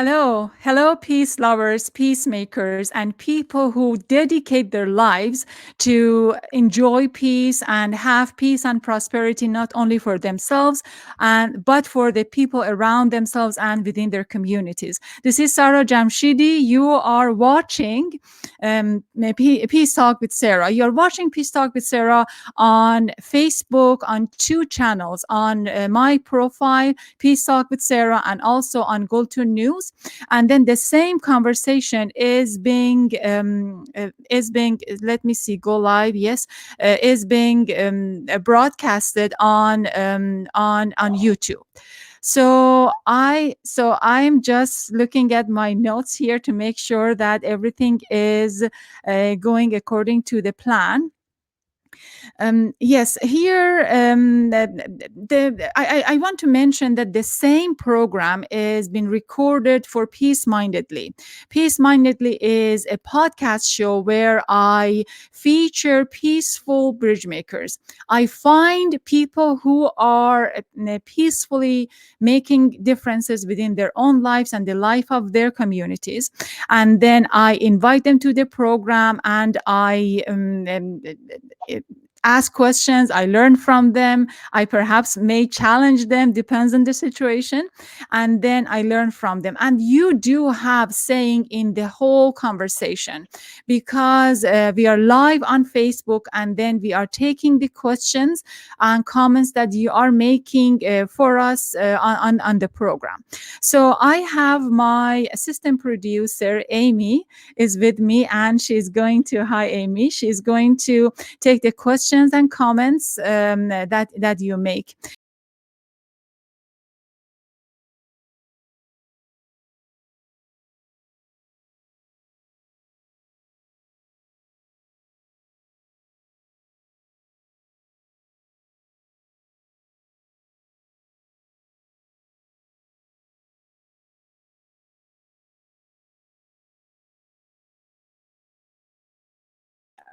Hello, peace lovers, peacemakers, and people who dedicate their lives to enjoy peace and have peace and prosperity, not only for themselves, but for the people around themselves and within their communities. This is Sara Jamshidi. You are watching Peace Talk with Sarah. You're watching Peace Talk with Sarah on Facebook on two channels, on my profile, Peace Talk with Sarah, and also on Go2 News. And then the same conversation is being let me see, go live, yes, is being broadcasted on YouTube. I'm just looking at my notes here to make sure that everything is going according to the plan. Yes, here I want to mention that the same program is been recorded for Peacemindedly. Peacemindedly is a podcast show where I feature peaceful bridge makers. I find people who are peacefully making differences within their own lives and the life of their communities, and then I invite them to the program, and I ask questions. I learn from them. I perhaps may challenge them, depends on the situation, and then I learn from them. And you do have saying in the whole conversation, because we are live on Facebook, and then we are taking the questions and comments that you are making for us on the program. So I have my assistant producer Amy is with me, and she's going to, hi Amy, she's going to take the questions and comments that you make.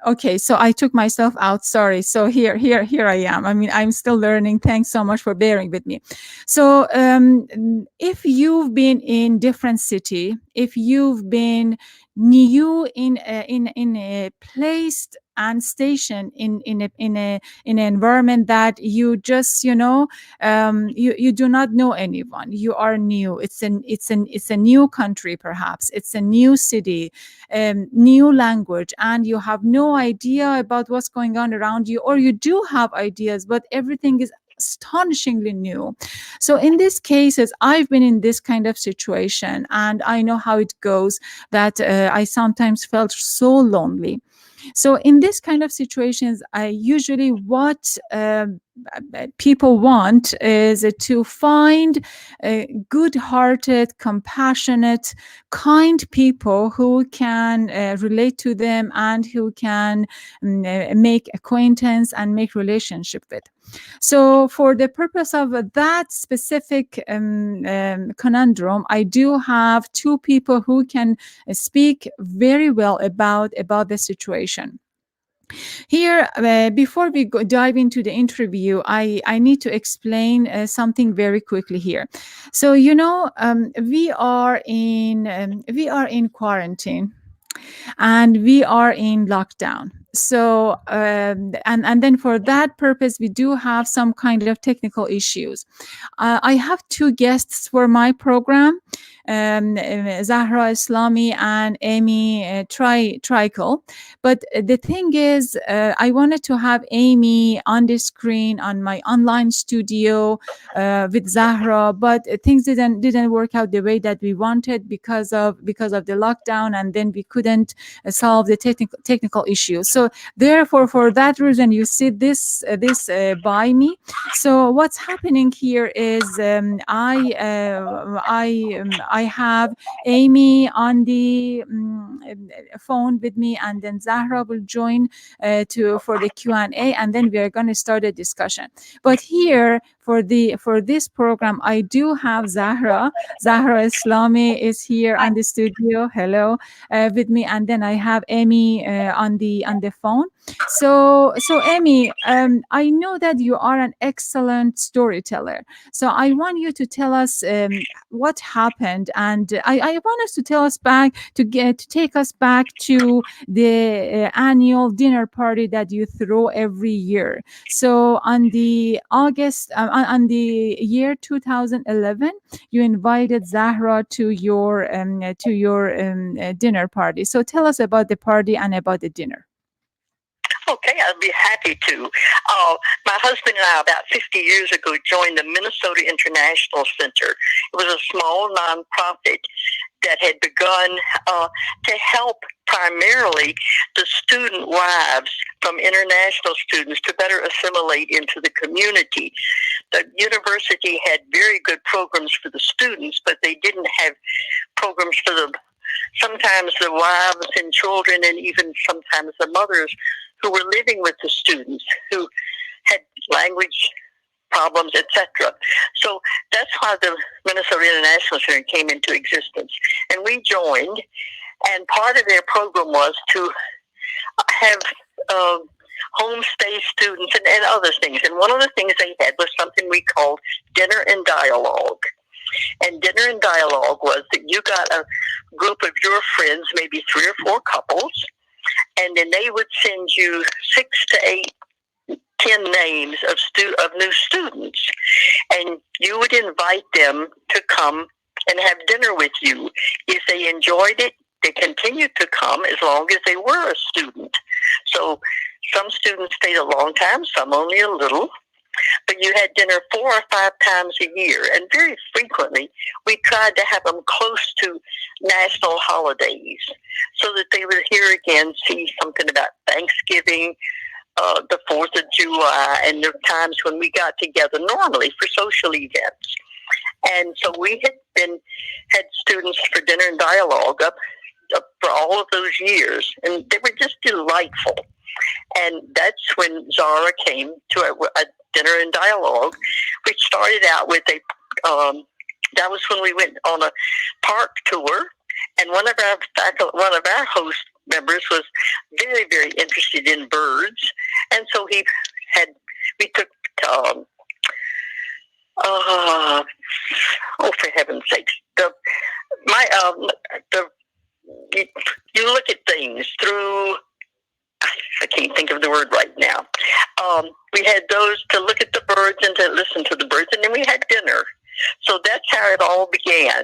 Okay, so I took myself out. Sorry. So here I am. I mean, I'm still learning. Thanks so much for bearing with me. So, if you've been in different city, if you've been new in a place and station in an environment that you just you do not know anyone, you are new. It's a new country, perhaps it's a new city, new language, and you have no idea about what's going on around you, or you do have ideas, but everything is astonishingly new. So in these cases, I've been in this kind of situation, and I know how it goes, that I sometimes felt so lonely. So in this kind of situations, I usually what people want is to find good-hearted, compassionate, kind people who can relate to them, and who can make acquaintance and make relationship with. So for the purpose of that specific conundrum, I do have two people who can speak very well about the situation. Here, before we dive into the interview, I need to explain something very quickly here. So, we are in quarantine, and we are in lockdown. So, and then for that purpose, we do have some kind of technical issues. I have two guests for my program, Zahra Eslami and Emmy Treichel. But the thing is, I wanted to have Amy on the screen on my online studio with Zahra, but things didn't work out the way that we wanted because of the lockdown, and then we couldn't solve the technical issues. So therefore, for that reason, you see this by me. So what's happening here is I have Amy on the phone with me, and then Zahra will join for the Q&A, and then we are going to start a discussion. But here, for this program, I do have Zahra. Zahra Eslami is here on the studio. Hello, with me, and then I have Emmy on the phone. So Emmy, I know that you are an excellent storyteller. So I want you to tell us what happened, and I want us to tell us back to take us back to the annual dinner party that you throw every year. So on the on the year 2011, you invited Zahra to your dinner party. So tell us about the party and about the dinner. Okay, I'd be happy to. My husband and I, about 50 years ago, joined the Minnesota International Center. It was a small nonprofit that had begun to help primarily the student wives from international students to better assimilate into the community. The university had very good programs for the students, but they didn't have programs for sometimes the wives and children, and even sometimes the mothers who were living with the students who had language problems, etc. So that's why the Minnesota International Center came into existence. And we joined, and part of their program was to have homestay students and other things. And one of the things they had was something we called Dinner and Dialogue. And Dinner and Dialogue was that you got a group of your friends, maybe 3 or 4 couples, and then they would send you 6 to 8, 10 names of new students, and you would invite them to come and have dinner with you. If they enjoyed it, they continued to come as long as they were a student. So some students stayed a long time, some only a little. But you had dinner 4 or 5 times a year, and very frequently we tried to have them close to national holidays so that they would here again see something about Thanksgiving, the 4th of July, and the times when we got together normally for social events. And so we had students for Dinner and Dialogue up for all of those years, and they were just delightful. And that's when Zahra came to a Dinner and Dialogue. We started out with that was when we went on a park tour, and one of our host members was very, very interested in birds, and so we took for heaven's sakes, you look at things through. I can't think of the word right now. We had those to look at the birds and to listen to the birds, and then we had dinner. So that's how it all began.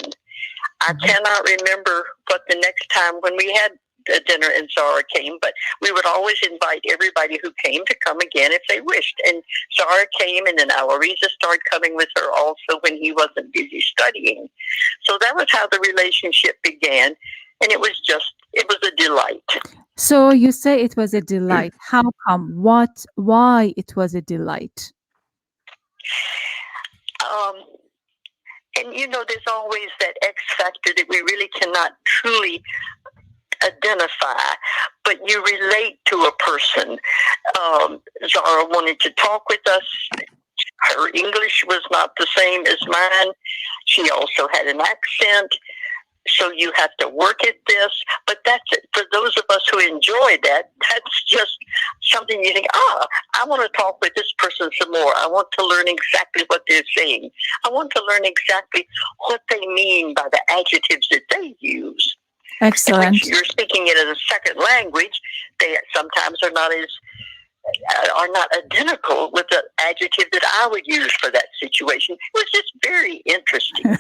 I cannot remember what the next time when we had a dinner and Zahra came, but we would always invite everybody who came to come again if they wished. And Zahra came, and then Alariza started coming with her also when he wasn't busy studying. So that was how the relationship began, and it was a delight. So you say it was a delight. How come? Why it was a delight? And there's always that X factor that we really cannot truly identify, but you relate to a person. Zahra wanted to talk with us. Her English was not the same as mine. She also had an accent. So you have to work at this, but that's it. For those of us who enjoy that, that's just something you think, I want to talk with this person some more. I want to learn exactly what they're saying. I want to learn exactly what they mean by the adjectives that they use. Excellent. If you're speaking it in a second language, they sometimes are not identical with the adjective that I would use for that situation. It was just very interesting.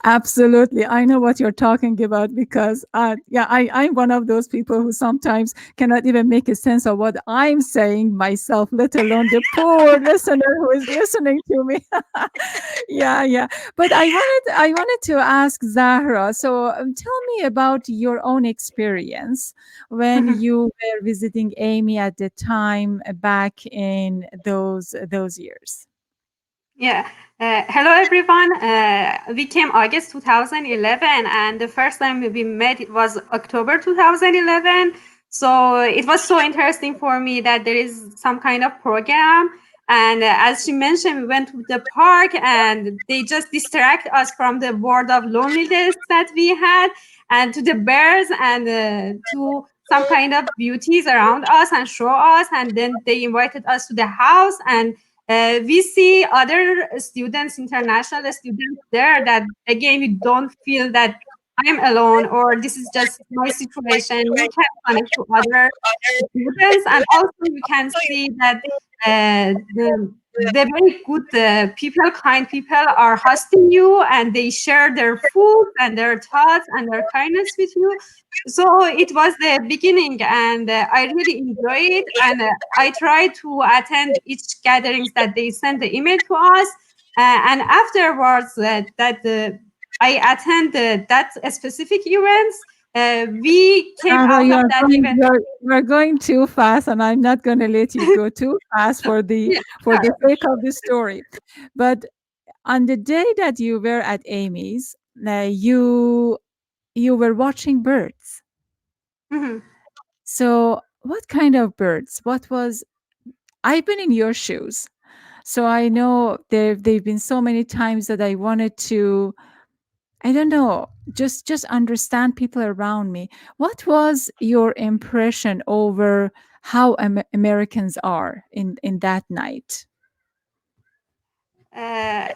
Absolutely. I know what you're talking about because I'm one of those people who sometimes cannot even make a sense of what I'm saying myself, let alone the poor listener who is listening to me. Yeah. But I wanted to ask Zahra. So tell me about your own experience when you were visiting Amy at the time back in those years. Yeah. Hello, everyone. We came August 2011, and the first time we met, it was October 2011. So it was so interesting for me that there is some kind of program And as she mentioned, we went to the park and they just distract us from the world of loneliness that we had, and to the birds, and to some kind of beauties around us and show us. And then they invited us to the house, and we see other students, international students there, that again, we don't feel that I'm alone or this is just my situation. You can connect to other students, and also you can see that the very good people, kind people, are hosting you, and they share their food and their thoughts and their kindness with you. So it was the beginning, and I really enjoy it. And I try to attend each gatherings that they send the email to us, and afterwards that I attend that specific events. We came Zahra, out of that event. you are going too fast, and I'm not going to let you go too fast Yeah. for the sake of the story. But on the day that you were at Amy's, you were watching birds. Mhm. So, what kind of birds? What was I've been in your shoes. So I know there've been so many times that I wanted to, I don't know, just understand people around me. What was your impression over how Americans are in that night? Uh,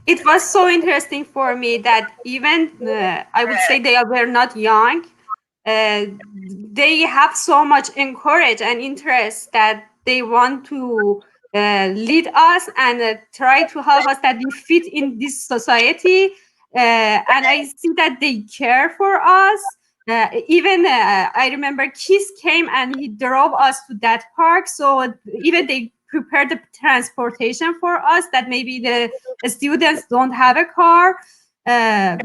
it was so interesting for me that even I would say they were not young. Uh, they have so much encourage and interest that they want to lead us and try to help us that we fit in this society. And I see that they care for us. Even I remember Kiss came and he drove us to that park. So even they prepared the transportation for us that maybe the students don't have a car. I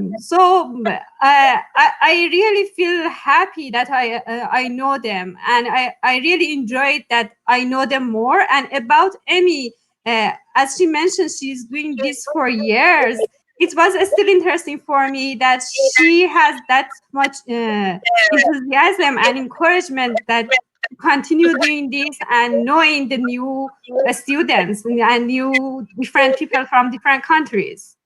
really feel happy that I know them, and I really enjoyed that I know them more. And about Emmy, as she mentioned, she's doing this for years. It was still interesting for me that she has that much enthusiasm and encouragement that to continue doing this and knowing the new students and new different people from different countries.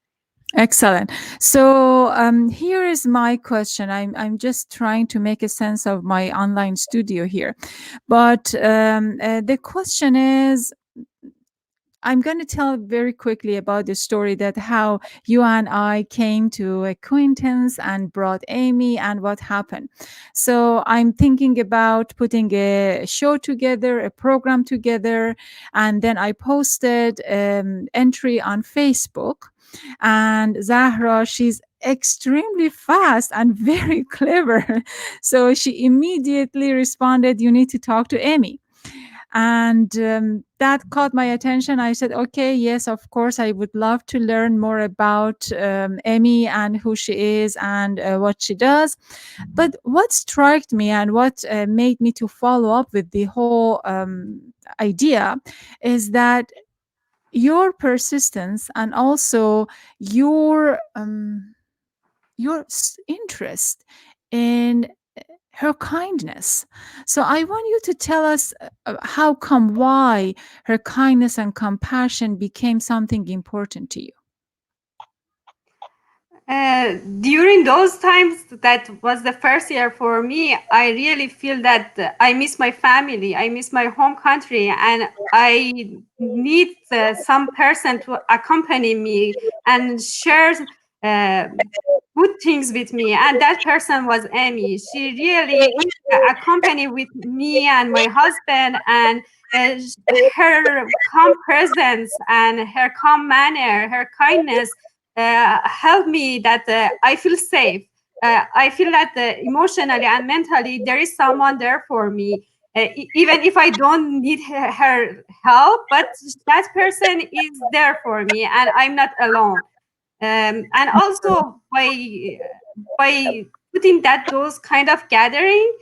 Excellent. So here is my question. I'm just trying to make a sense of my online studio here, but the question is, I'm going to tell very quickly about the story that how you and I came to acquaintance and brought Amy and what happened. So I'm thinking about putting a show together, a program together, and then I posted entry on Facebook. And Zahra, she's extremely fast and very clever. So she immediately responded, "You need to talk to Amy." And that caught my attention. I said, okay, yes, of course, I would love to learn more about Emmy and who she is and what she does. But what struck me and what made me to follow up with the whole idea is that your persistence and also your interest in her kindness. So I want you to tell us how come, why her kindness and compassion became something important to you. During those times, that was the first year for me, I really feel that I miss my family, I miss my home country, and I need some person to accompany me and share uh, good things with me. And that person was Amy. She really accompanied with me and my husband, and uh, her calm presence and her calm manner, her kindness help me that I feel safe. I feel that emotionally and mentally there is someone there for me, even if I don't need her help. But that person is there for me, and I'm not alone. And also by putting that those kind of gathering,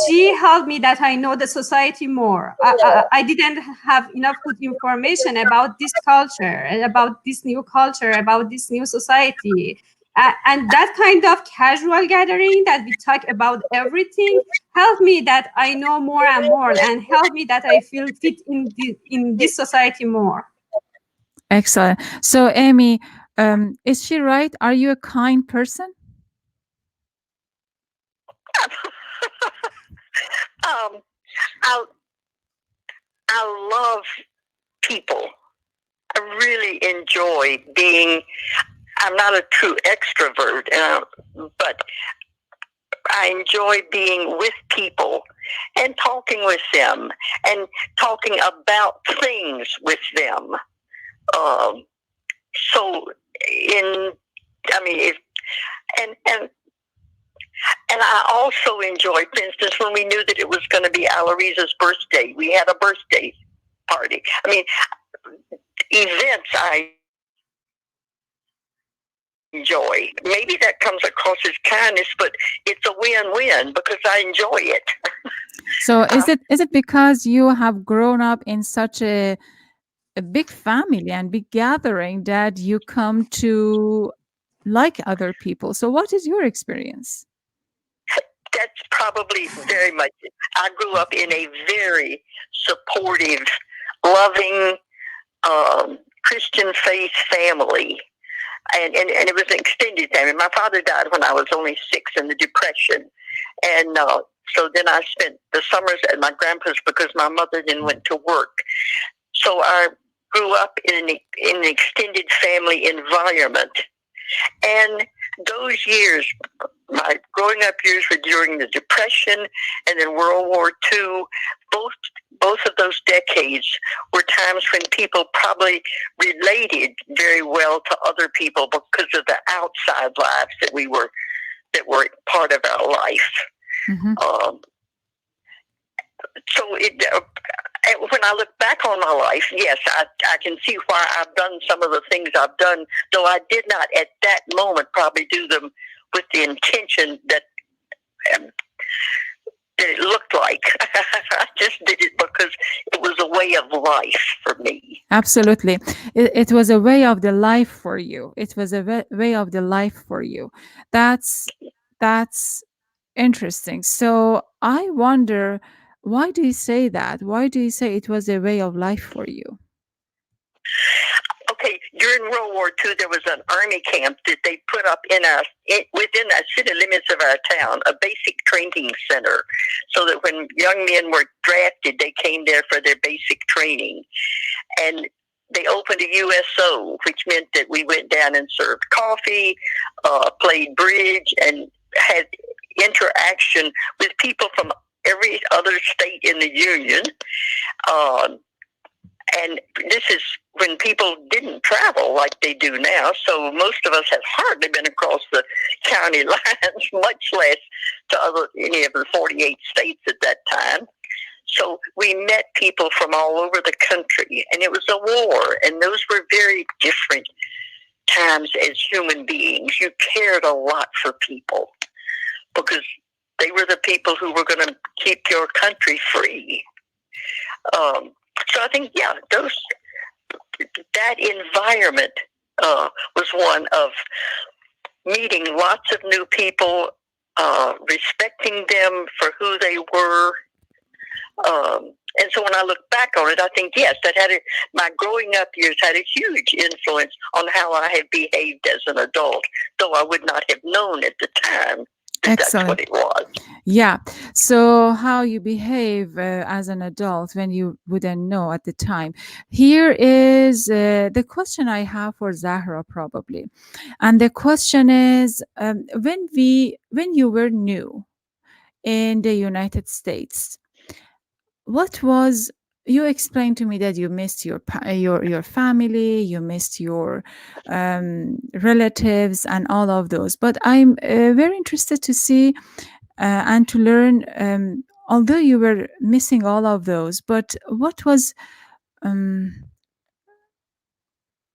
she helped me that I know the society more. I didn't have enough good information about this culture, about this new culture, about this new society. And that kind of casual gathering that we talk about everything help me that I know more and more, and help me that I feel fit in this society more. Excellent. So, Amy, is she right? Are you a kind person? um, I I love people. I really enjoy being. I'm not a true extrovert, but I enjoy being with people and talking with them and talking about things with them. Um, so, in I mean, if, and and and I also enjoyed, for instance, when we knew that it was going to be Alariza's birthday, we had a birthday party. I mean, events I enjoy. Maybe that comes across as kindness, but it's a win-win because I enjoy it. So, is it because you have grown up in such a big family and big gathering that you come to like other people? So, what is your experience? That's probably very much it. I grew up in a very supportive, loving Christian faith family. And it was an extended family. My father died when I was only 6 in the Depression. And so then I spent the summers at my grandpa's because my mother then went to work. So I grew up in an extended family environment. And those years, my growing up years were during the Depression and then World War II. Both of those decades were times when people probably related very well to other people because of the outside lives that were part of our life. Mm-hmm. So when I look back on my life, yes, I can see why I've done some of the things I've done, though I did not at that moment probably do them with the intention that it looked like. I just did it because it was a way of life for me. Absolutely. It was a way of the life for you. It was a way of the life for you. That's interesting. So I wonder, why do you say that? Why do you say it was a way of life for you? Okay, during World War II, there was an army camp that they put up within the city limits of our town, a basic training center, so that when young men were drafted, they came there for their basic training. And they opened a USO, which meant that we went down and served coffee, played bridge, and had interaction with people from every other state in the Union. And this is when people didn't travel like they do now. So most of us have hardly been across the county lines, much less to any of the 48 states at that time. So we met people from all over the country, and it was a war, and those were very different times as human beings. You cared a lot for people because they were the people who were going to keep your country free. So I think, yeah, that environment was one of meeting lots of new people, respecting them for who they were. And so when I look back on it, I think, yes, my growing up years had a huge influence on how I have behaved as an adult, though I would not have known at the time that that's what it was. Yeah. So how you behave as an adult when you wouldn't know at the time. Here is the question I have for Zahra probably. And the question is, when you were new in the United States, what was, you explained to me that you missed your family, you missed your relatives and all of those, but I'm very interested to see and to learn, although you were missing all of those, but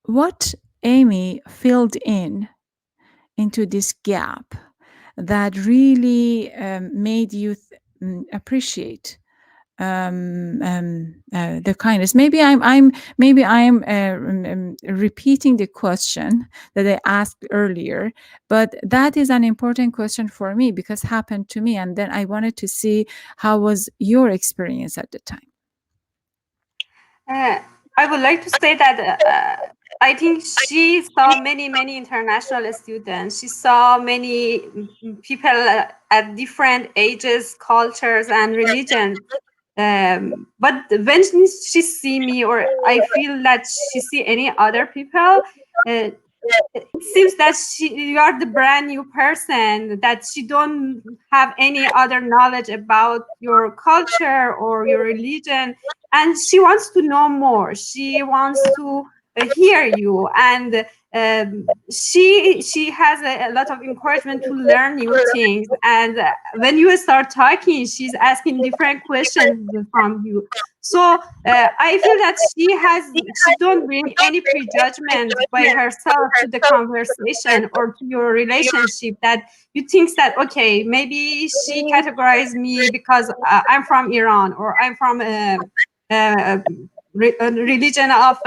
what Amy filled into this gap that really made you appreciate the kindness. Maybe I'm repeating the question that I asked earlier, but that is an important question for me because it happened to me, and then I wanted to see how was your experience at the time. I would like to say that I think she saw many international students. She saw many people at different ages, cultures, and religions. But when she see me, or I feel that she see any other people, it seems that you are the brand new person, that she don't have any other knowledge about your culture or your religion, and she wants to know more. She wants to hear you, and she has a lot of encouragement to learn new things. And when you start talking, she's asking different questions from you. So I feel that she don't bring any prejudgment by herself to the conversation or to your relationship, that you think that okay, maybe she categorized me because I'm from Iran, or I'm from a religion of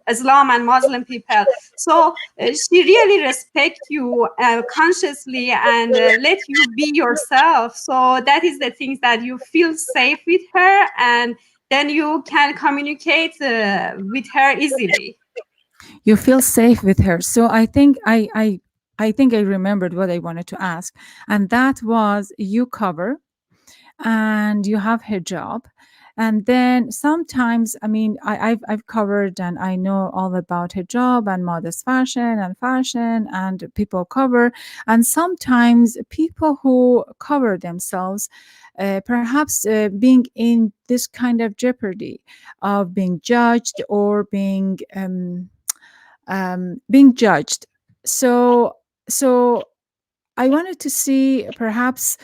Islam and Muslim people. So she really respect you consciously, and let you be yourself. So that is the things that you feel safe with her, and then you can communicate with her easily. You feel safe with her. So I think I remembered what I wanted to ask, and that was you cover and you have hijab. And then sometimes, I mean, I've covered and I know all about hijab and modest fashion and people cover. And sometimes people who cover themselves, perhaps being in this kind of jeopardy of being judged or being judged. So I wanted to see perhaps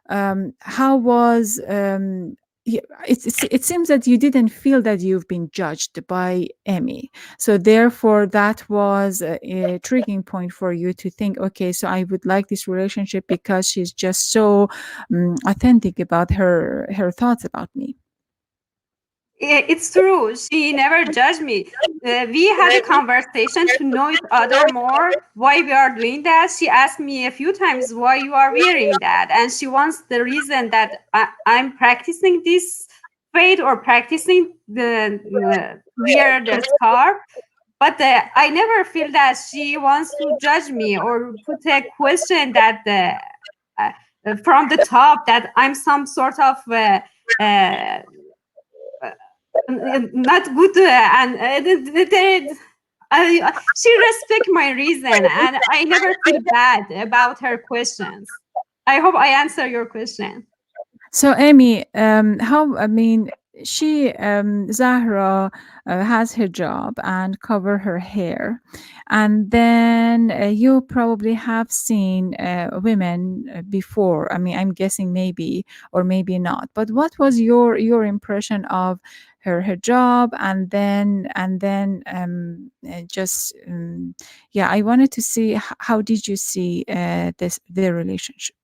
how was it seems that you didn't feel that you've been judged by Emmy. So therefore that was a triggering point for you to think, okay, so I would like this relationship because she's just so authentic about her thoughts about me. It's true. She never judged me. We had a conversation to know each other more. Why we are doing that? She asked me a few times why you are wearing that, and she wants the reason that I'm practicing this faith or practicing the wear the scarf. But I never feel that she wants to judge me or put a question that from the top, that I'm some sort of uh, not good, and she respect my reason, and I never feel bad about her questions. I hope I answer your question. So Amy, how I mean, she Zahra has hijab and cover her hair, and then you probably have seen women before. I mean, I'm guessing maybe or maybe not. But what was your impression of her hijab, and then just yeah, I wanted to see how did you see their relationship.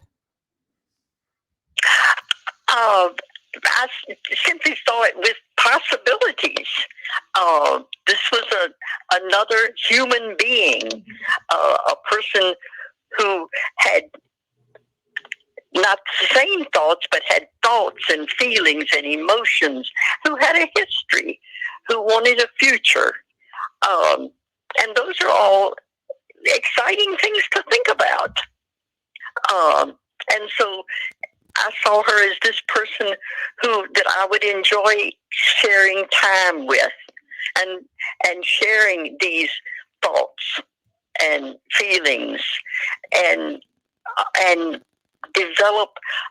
I simply saw it with possibilities. This was another human being, a person who had not the same thoughts, but had thoughts and feelings and emotions, who had a history, who wanted a future. And those are all exciting things to think about. And so I saw her as this person that I would enjoy sharing time with, and sharing these thoughts and feelings, and develop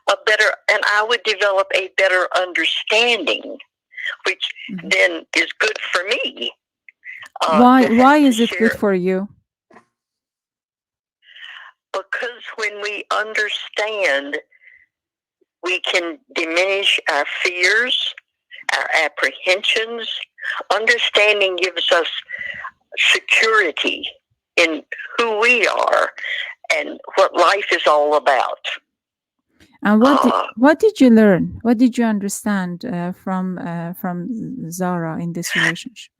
I would develop a better understanding, which then is good for me. Why is it good for you? Because when we understand, we can diminish our fears, our apprehensions. Understanding gives us security in who we are and what life is all about. And Uh, what did you learn? What did you understand from Zara in this relationship?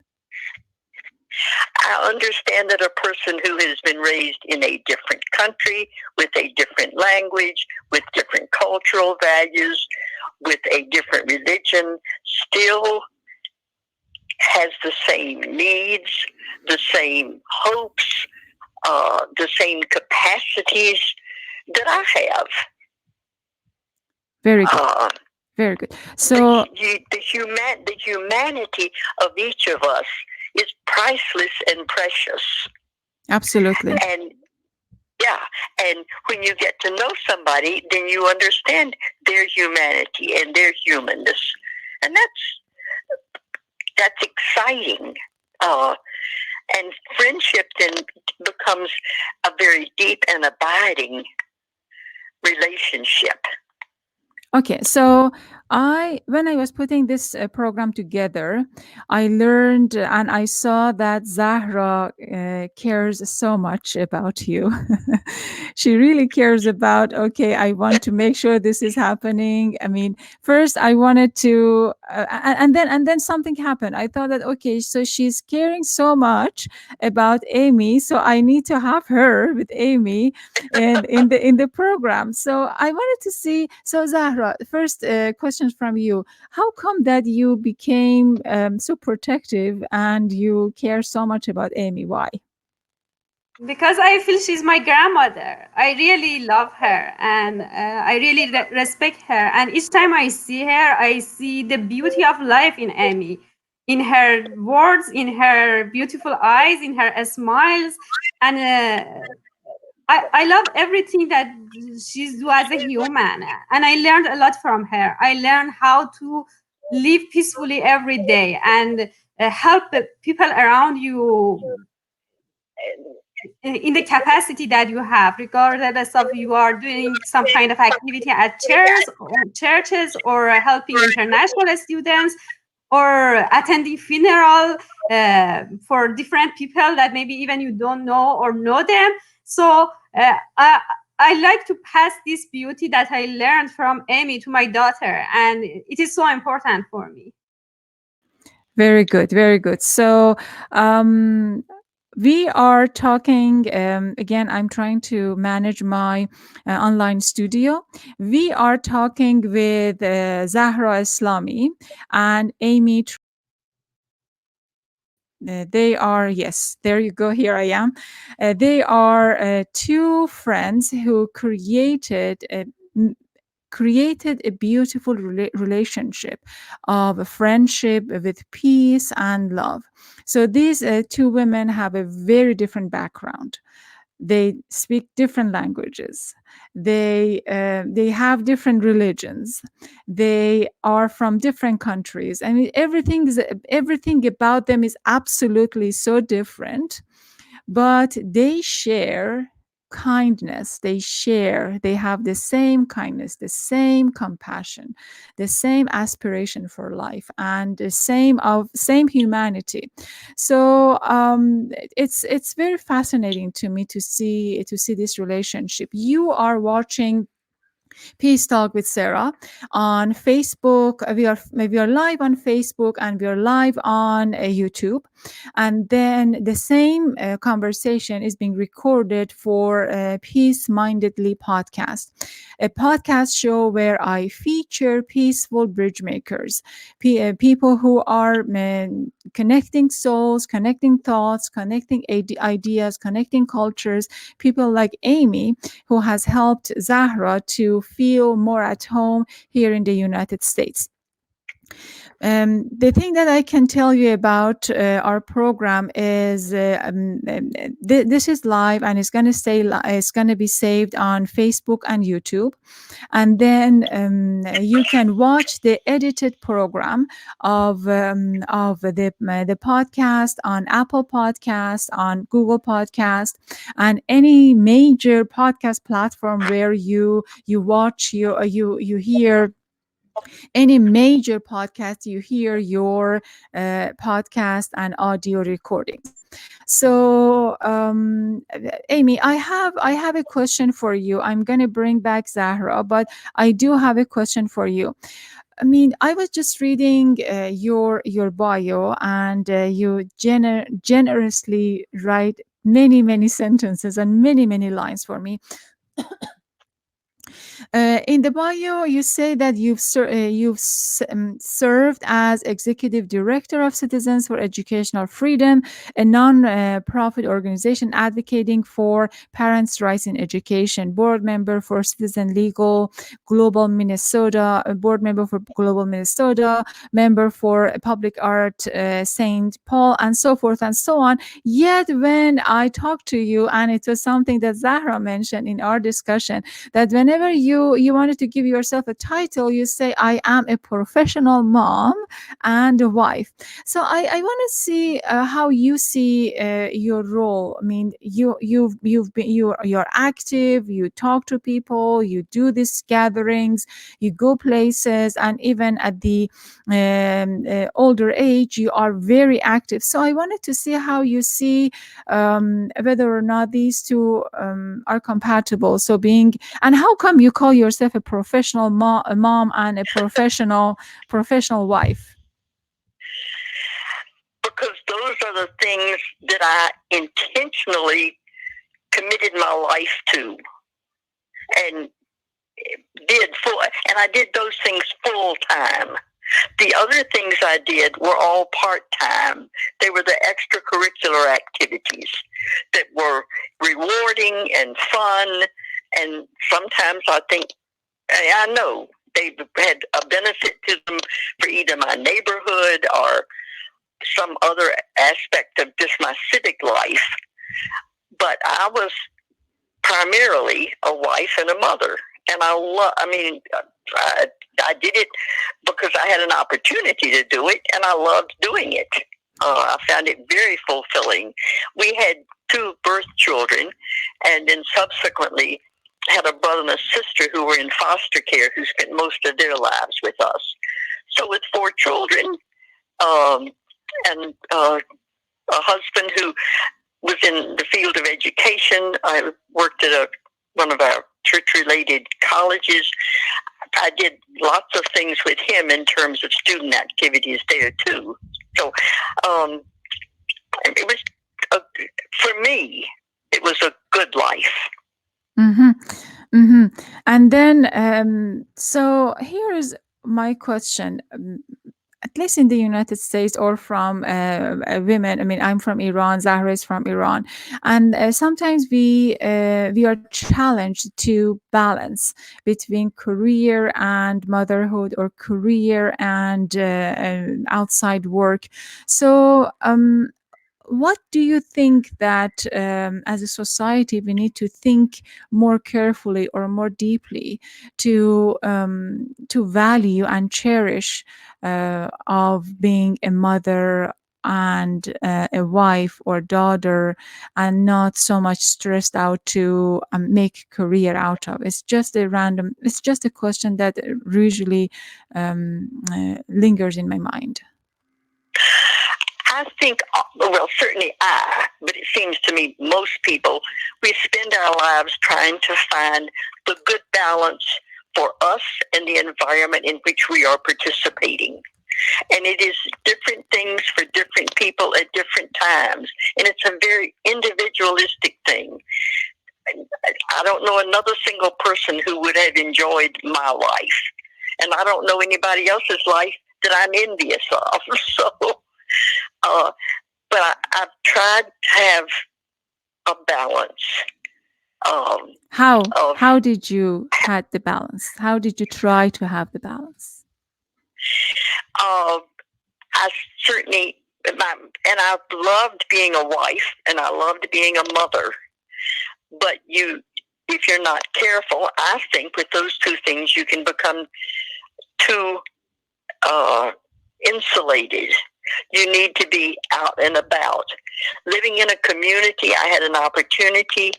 I understand that a person who has been raised in a different country, with a different language, with different cultural values, with a different religion, still has the same needs, the same hopes, the same capacities that I have. Very good. Uh, Very good. So the humanity of each of us is priceless and precious. absolutely. And yeah, and when you get to know somebody, then you understand their humanity and their humanness, and that's exciting. And friendship then becomes a very deep and abiding relationship. Okay, so when I was putting this program together, I learned and I saw that Zahra cares so much about you. She really cares about, okay, I want to make sure this is happening. I mean, first I wanted to, and then something happened. I thought that, okay, so she's caring so much about Amy, so I need to have her with Amy and in the program. So I wanted to see. So Zahra, first questions from you. How come that you became so protective and you care so much about Amy? Why? Because I feel she's my grandmother. I really love her, and I really respect her. And each time I see her, I see the beauty of life in Amy, in her words, in her beautiful eyes, in her smiles. And I love everything that she's do as a human. And I learned a lot from her. I learned how to live peacefully every day and help the people around you in the capacity that you have, regardless of you are doing some kind of activity at churches, or helping international students, or attending funeral for different people that maybe even you don't know or know them. So I like to pass this beauty that I learned from Amy to my daughter, and it is so important for me. Very good, very good. So we are talking again. I'm trying to manage my online studio. We are talking with Zahra Eslami and Amy. They are, yes, there you go. Here I am. They are two friends who created a beautiful relationship of a friendship with peace and love. So these two women have a very different background. They speak different languages. They have different religions. They are from different countries. I mean, everything about them is absolutely so different, but they share kindness. They have the same kindness, the same compassion, the same aspiration for life, and the same humanity. So it's very fascinating to me to see this relationship. You are watching Peace Talk with Sarah on Facebook. We are live on Facebook, and we are live on YouTube. And then the same conversation is being recorded for Peacemindedly podcast, a podcast show where I feature peaceful bridge makers, people who are connecting souls, connecting thoughts, connecting ideas, connecting cultures. People like Amy, who has helped Zahra to feel more at home here in the United States. The thing that I can tell you about our program is this is live, and it's going to stay. It's going to be saved on Facebook and YouTube, and then you can watch the edited program of the podcast on Apple Podcast, on Google Podcast, and any major podcast platform where you watch you hear any major podcast you hear your podcast and audio recordings. So Amy, I have a question for you. I'm going to bring back Zahra, but I do have a question for you. I mean, I was just reading your bio, and you generously write many sentences and many lines for me. In the bio, you say that you've served as executive director of Citizens for Educational Freedom, a non-profit organization advocating for parents' rights in education. Board member for Citizen Legal Global Minnesota, a board member for Global Minnesota, member for Public Art St. Paul, and so forth and so on. Yet, when I talked to you, and it was something that Zahra mentioned in our discussion, that whenever you wanted to give yourself a title, you say, I am a professional mom and a wife. So I want to see how you see your role. I mean, you've been, you're active, you talk to people, you do these gatherings, you go places, and even at the older age, you are very active. So I wanted to see how you see whether or not these two are compatible. So being, and how come you call yourself a professional mom and a professional wife? Because those are the things that I intentionally committed my life to, and and I did those things full time. The other things I did were all part-time. They were the extracurricular activities that were rewarding and fun, and sometimes I know they had a benefit to them for either my neighborhood or some other aspect of just my civic life. But I was primarily a wife and a mother. And I did it because I had an opportunity to do it, and I loved doing it. I found it very fulfilling. We had 2 birth children, and then subsequently had a brother and a sister who were in foster care, who spent most of their lives with us. So with 4 children, and a husband who was in the field of education, I worked at one of our church-related colleges. I did lots of things with him in terms of student activities there too. So it was for me, it was a good life. Mm-hmm. Mm-hmm. And then, so here is my question. At least in the United States, or from women. I mean, I'm from Iran. Zahra is from Iran, and sometimes we are challenged to balance between career and motherhood, or career and outside work. So what do you think that as a society we need to think more carefully or more deeply to value and cherish of being a mother and a wife or daughter, and not so much stressed out to make career out of? It's just a question that usually lingers in my mind. I think, well, certainly but it seems to me most people, we spend our lives trying to find the good balance for us and the environment in which we are participating. And it is different things for different people at different times. And it's a very individualistic thing. I don't know another single person who would have enjoyed my life. And I don't know anybody else's life that I'm envious of. So, but I've tried to have a balance. How did you had the balance? How did you try to have the balance? I certainly, and I loved being a wife, and I loved being a mother. But if you're not careful, I think with those 2 things, you can become too insulated. You need to be out and about. Living in a community, I had an opportunity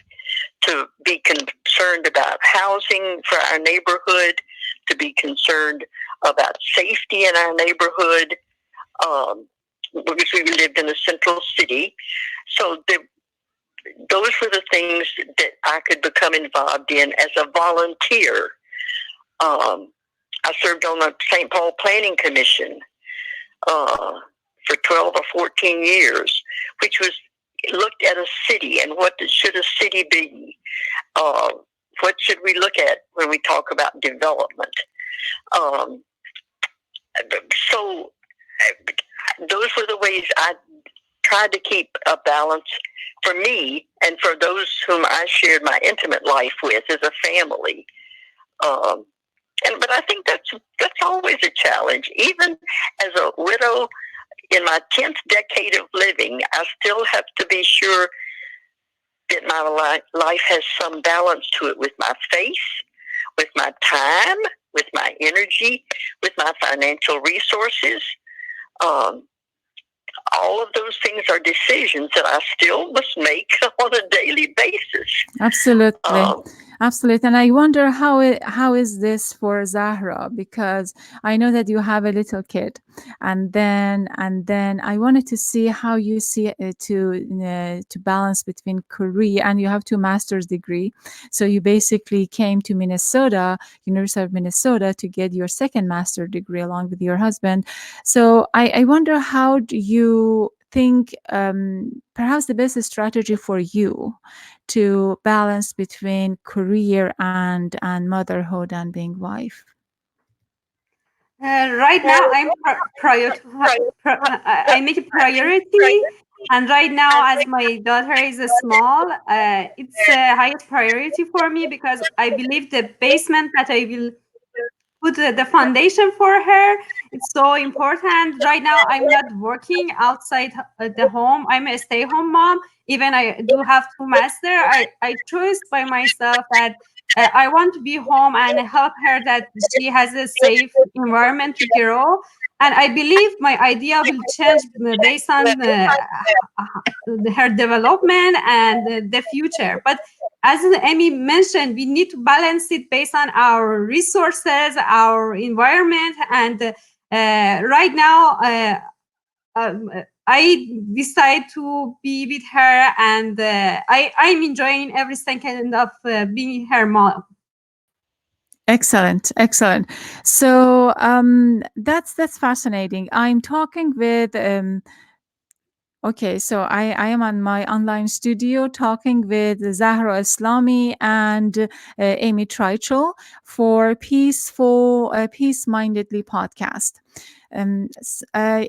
to be concerned about housing for our neighborhood, to be concerned about safety in our neighborhood, because we lived in a central city. So those were the things that I could become involved in as a volunteer. I served on the St. Paul Planning Commission for 12 or 14 years, which was looked at a city and what should a city be? What should we look at when we talk about development? So those were the ways I tried to keep a balance for me and for those whom I shared my intimate life with as a family. But I think that's always a challenge. Even as a widow in my 10th decade of living, I still have to be sure that my life has some balance to it with my faith, with my time, with my energy, with my financial resources. All of those things are decisions that I still must make on a daily basis. Absolutely. Absolutely. And I wonder how is this for Zahra, because I know that you have a little kid, and then I wanted to see how you see it to balance between career, and you have 2 master's degree. So you basically came to Minnesota, University of Minnesota, to get your second master degree along with your husband. So I wonder, how do you think perhaps the best strategy for you to balance between career and motherhood and being wife? Right now, I make a priority, and right now, as my daughter is small, it's a highest priority for me because I believe the basement that I will put the foundation for her. It's so important. Right now, I'm not working outside the home. I'm a stay-home mom. Even I do have 2 master. I chose by myself that I want to be home and help her, that she has a safe environment to grow. And I believe my idea will change based on her development and the future. But as Emmy mentioned, we need to balance it based on our resources, our environment, and right now, I decide to be with her, and I'm enjoying every second of being her mom. Excellent, excellent. So that's fascinating. I'm talking with okay, so I am on my online studio talking with Zahra Eslami and Amy Treichel for Peacemindedly podcast.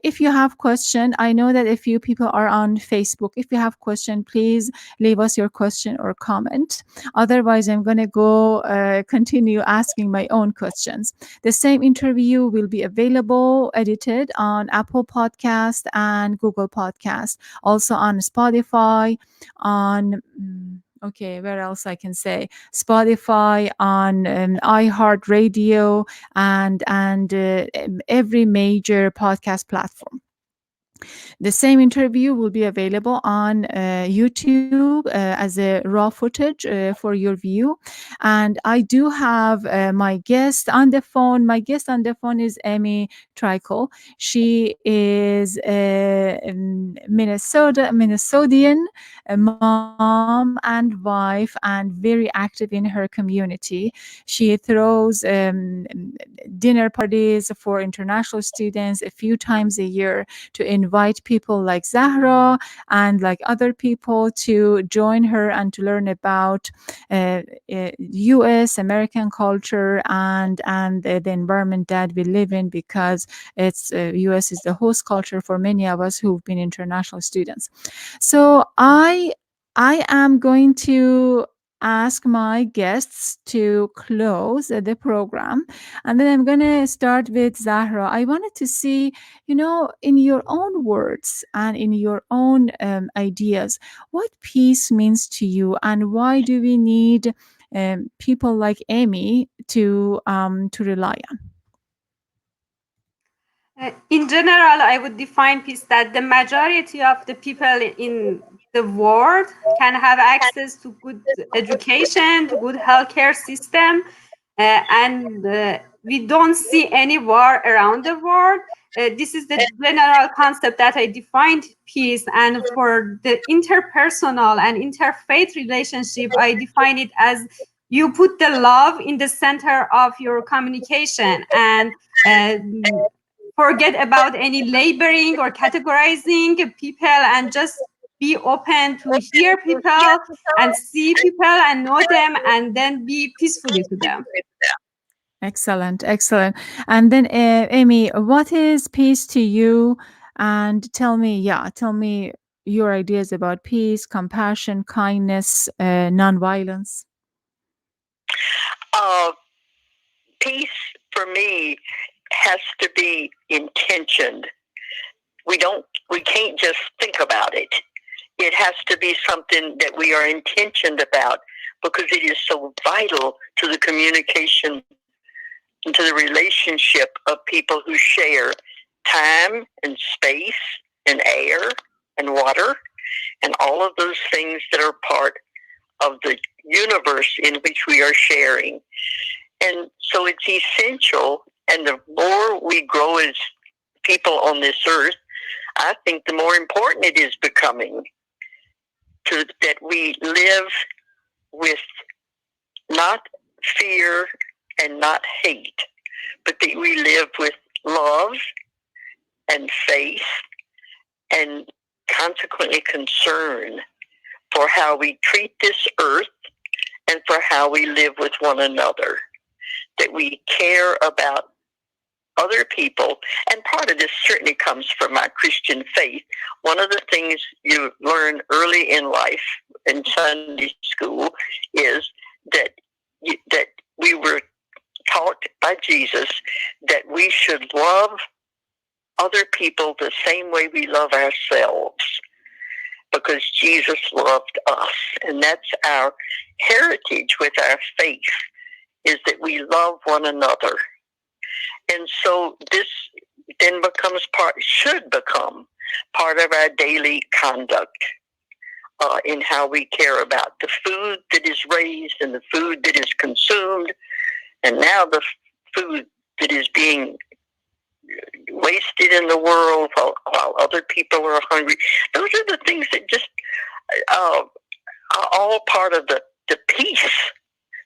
If you have question, I know that a few people are on Facebook. If you have question, please leave us your question or comment. Otherwise, I'm going to go continue asking my own questions. The same interview will be available, edited on Apple Podcast and Google Podcast, also on Spotify, on okay, where else I can say? Spotify, on iHeartRadio, and every major podcast platform. The same interview will be available on YouTube as a raw footage for your view. And I do have my guest on the phone. My guest on the phone is Emmy Treichel. She is a Minnesotian, a mom and wife, and very active in her community. She throws dinner parties for international students a few times a year to invite people like Zahra and like other people to join her and to learn about U.S. American culture and the environment that we live in, because it's U.S. is the host culture for many of us who've been international students. So I am going to ask my guests to close the program, and then I'm going to start with Zahra. I wanted to see, in your own words and in your own ideas, what peace means to you, and why do we need people like Amy to rely on? In general, I would define peace that the majority of the people in the world can have access to good education, to good healthcare system, and we don't see any war around the world. This is the general concept that I defined peace. And for the interpersonal and interfaith relationship, I define it as you put the love in the center of your communication, and uh, forget about any labeling or categorizing people, and just be open to hear people and see people and know them, and then be peacefully to them. Excellent, excellent. And then, Amy, what is peace to you? And tell me your ideas about peace, compassion, kindness, nonviolence. Uh, Peace for me has to be intentioned. We can't just think about it. It has to be something that we are intentioned about, because it is so vital to the communication and to the relationship of people who share time and space and air and water and all of those things that are part of the universe in which we are sharing. And so it's essential, and the more we grow as people on this earth, I think the more important it is becoming that we live with not fear and not hate, but that we live with love and faith and consequently concern for how we treat this earth and for how we live with one another. That we care about other people, and part of this certainly comes from my Christian faith. One of the things you learn early in life in Sunday school is that we were taught by Jesus that we should love other people the same way we love ourselves, because Jesus loved us. And that's our heritage with our faith, is that we love one another. And so this then should become part of our daily conduct in how we care about the food that is raised and the food that is consumed, and now the food that is being wasted in the world while other people are hungry. Those are the things that just are all part of the peace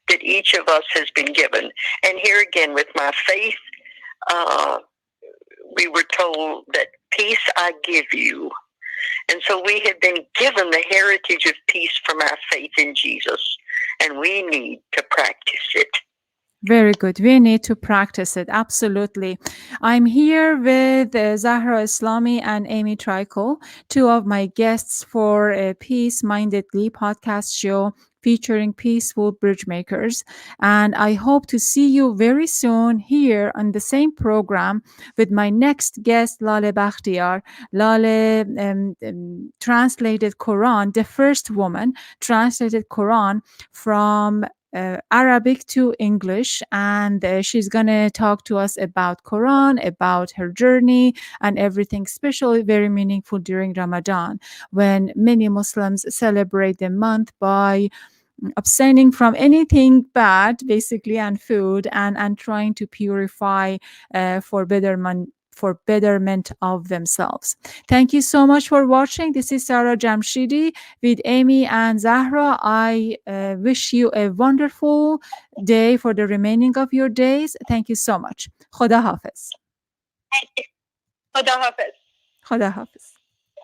that each of us has been given. And here again, with my faith, we were told that peace I give you. And so we have been given the heritage of peace from our faith in Jesus, and we need to practice it. Very good. We need to practice it. Absolutely. I'm here with Zahra Eslami and Amy Treichel, two of my guests for a Peacemindedly podcast show featuring peaceful bridge makers. And I hope to see you very soon here on the same program with my next guest, Lale Bakhtiar. Lale translated Quran, the first woman translated Quran from Arabic to English, and she's gonna talk to us about Quran, about her journey, and everything especially very meaningful during Ramadan, when many Muslims celebrate the month by abstaining from anything bad, basically, and food, and trying to purify for betterment of themselves. Thank you so much for watching. This is Sara Jamshidi with Amy and Zahra. I wish you a wonderful day for the remaining of your days. Thank you so much. Khoda Hafiz. Khuda Hafiz. Khoda Hafiz.